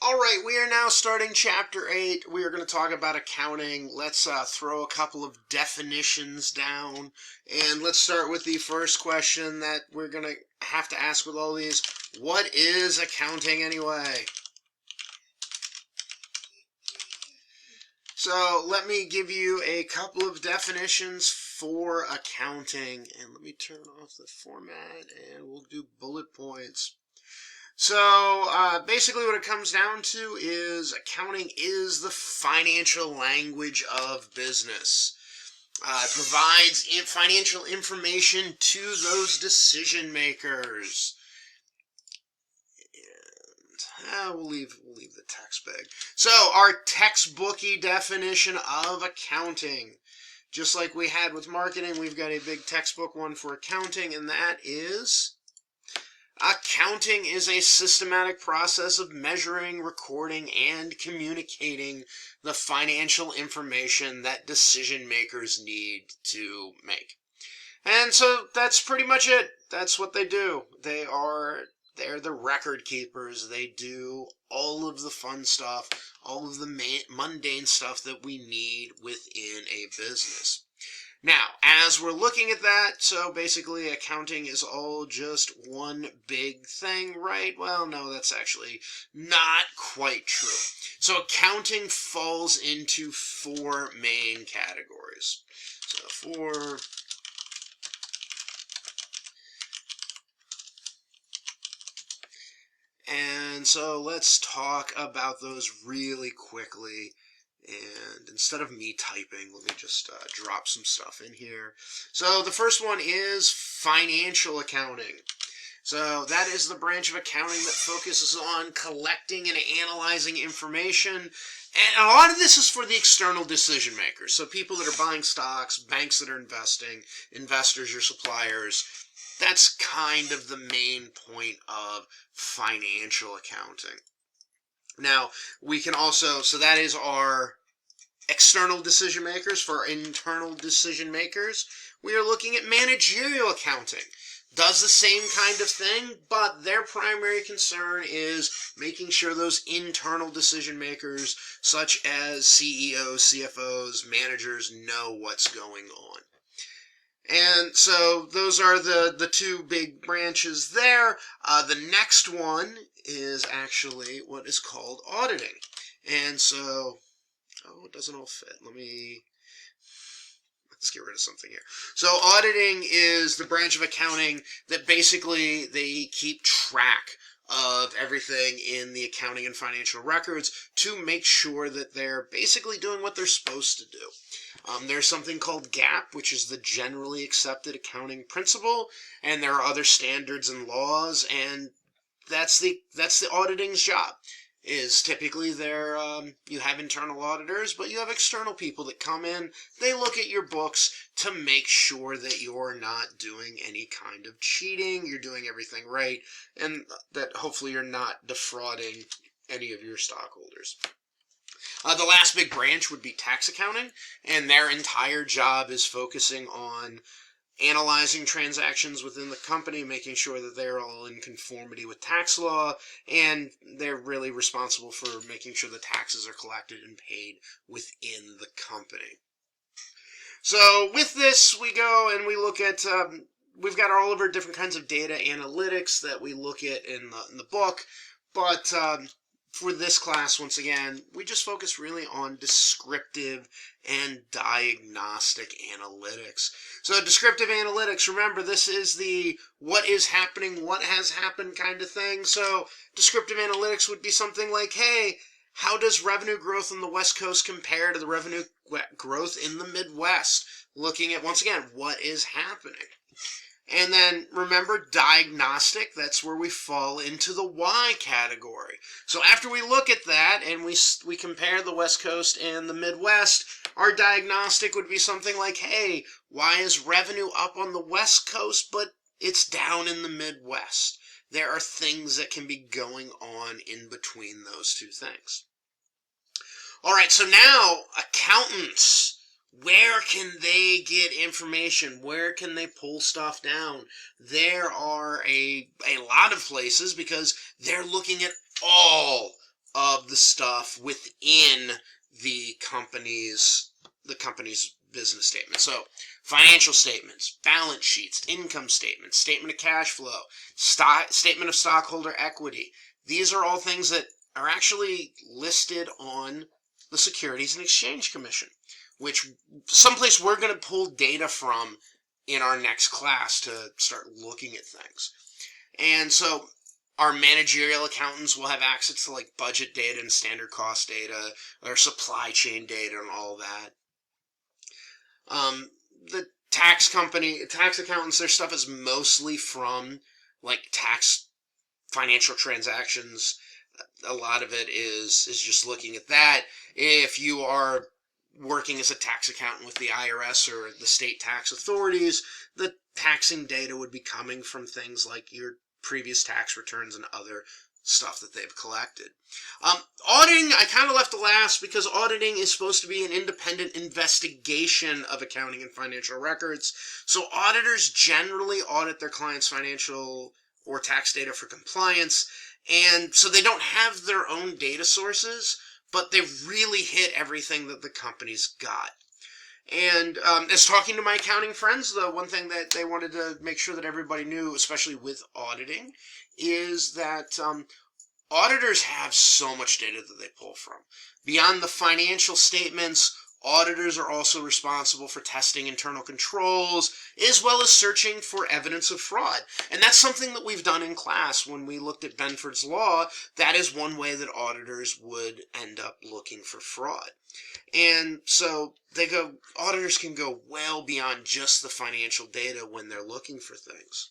All right, we are now starting Chapter 8. We are going to talk about accounting. Let's throw a couple of definitions down. And let's start with the first question that we're going to have to ask with all these. What is accounting anyway? So let me give you a couple of definitions for accounting. And let me turn off the format and we'll do bullet points. So basically what it comes down to is accounting is the financial language of business. It provides financial information to those decision makers. And we'll leave the text big. So our textbooky definition of accounting. Just like we had with marketing, we've got a big textbook one for accounting, and that is... Accounting is a systematic process of measuring, recording, and communicating the financial information that decision makers need to make. And so that's pretty much it. That's what they do. They're the record keepers. They do all of the fun stuff, all of the mundane stuff that we need within a business. Now, as we're looking at that, so basically accounting is all just one big thing, right? Well, no, that's actually not quite true. So accounting falls into four main categories. So And so let's talk about those really quickly. And instead of me typing, let me just drop some stuff in here. So the first one is financial accounting. So that is the branch of accounting that focuses on collecting and analyzing information. And a lot of this is for the external decision makers. So people that are buying stocks, banks that are investing, investors, your suppliers. That's kind of the main point of financial accounting. Now, we can also, so that is our external decision makers. For our internal decision makers, we are looking at managerial accounting. Does the same kind of thing, but their primary concern is making sure those internal decision makers, such as CEOs, CFOs, managers, know what's going on. And so those are the two big branches there. The next one is actually what is called auditing. And so, it doesn't all fit. Let's get rid of something here. So auditing is the branch of accounting that basically they keep track of everything in the accounting and financial records to make sure that they're basically doing what they're supposed to do. There's something called GAAP, which is the generally accepted accounting principle, and there are other standards and laws, and that's the auditing's job. Is typically you have internal auditors, but you have external people that come in. They look at your books to make sure that you're not doing any kind of cheating, you're doing everything right, and that hopefully you're not defrauding any of your stockholders. The last big branch would be tax accounting, and their entire job is focusing on analyzing transactions within the company, making sure that they're all in conformity with tax law, and they're really responsible for making sure the taxes are collected and paid within the company. So with this, we go and we look at, we've got all of our different kinds of data analytics that we look at in the book, but for this class, once again, we just focus really on descriptive and diagnostic analytics. So descriptive analytics, remember, this is the what is happening, what has happened kind of thing. So descriptive analytics would be something like, hey, how does revenue growth on the West Coast compare to the revenue growth in the Midwest? Looking at, once again, what is happening. And then, remember, diagnostic, that's where we fall into the why category. So after we look at that and we compare the West Coast and the Midwest, our diagnostic would be something like, hey, why is revenue up on the West Coast, but it's down in the Midwest? There are things that can be going on in between those two things. All right, so now, accountants. Where can they get information? Where can they pull stuff down? There are a lot of places because they're looking at all of the stuff within the company's business statement. So financial statements, balance sheets, income statements, statement of cash flow, statement of stockholder equity. These are all things that are actually listed on the Securities and Exchange Commission, which someplace we're going to pull data from in our next class to start looking at things. And so our managerial accountants will have access to like budget data and standard cost data, or supply chain data and all that. The tax accountants, their stuff is mostly from like tax financial transactions. A lot of it is just looking at that. If you are working as a tax accountant with the IRS or the state tax authorities, the taxing data would be coming from things like your previous tax returns and other stuff that they've collected. Auditing, I kind of left to last because auditing is supposed to be an independent investigation of accounting and financial records. So auditors generally audit their clients' financial or tax data for compliance, and so they don't have their own data sources, but they really hit everything that the company's got. And as talking to my accounting friends, the one thing that they wanted to make sure that everybody knew, especially with auditing, is that auditors have so much data that they pull from. Beyond the financial statements, auditors are also responsible for testing internal controls, as well as searching for evidence of fraud. And that's something that we've done in class when we looked at Benford's Law. That is one way that auditors would end up looking for fraud. And so auditors can go well beyond just the financial data when they're looking for things.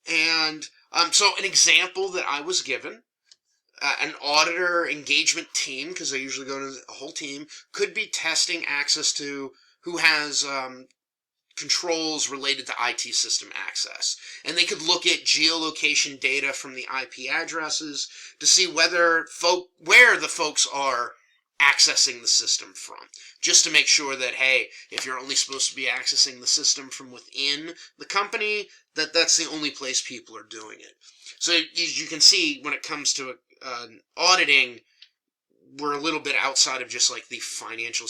And so an example that I was given, an auditor engagement team, because they usually go to a whole team, could be testing access to who has controls related to IT system access. And they could look at geolocation data from the IP addresses to see where the folks are accessing the system from, just to make sure that, hey, if you're only supposed to be accessing the system from within the company, that's the only place people are doing it. So you can see when it comes to auditing, we're a little bit outside of just like the financial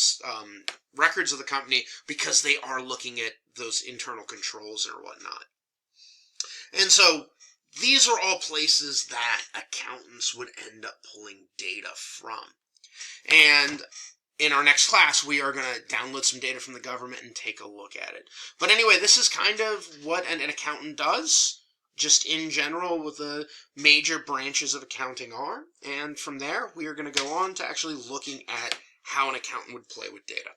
records of the company, because they are looking at those internal controls or whatnot. And so these are all places that accountants would end up pulling data from. And in our next class, we are going to download some data from the government and take a look at it. But anyway, this is kind of what an accountant does, just in general, what the major branches of accounting are. And from there, we are going to go on to actually looking at how an accountant would play with data.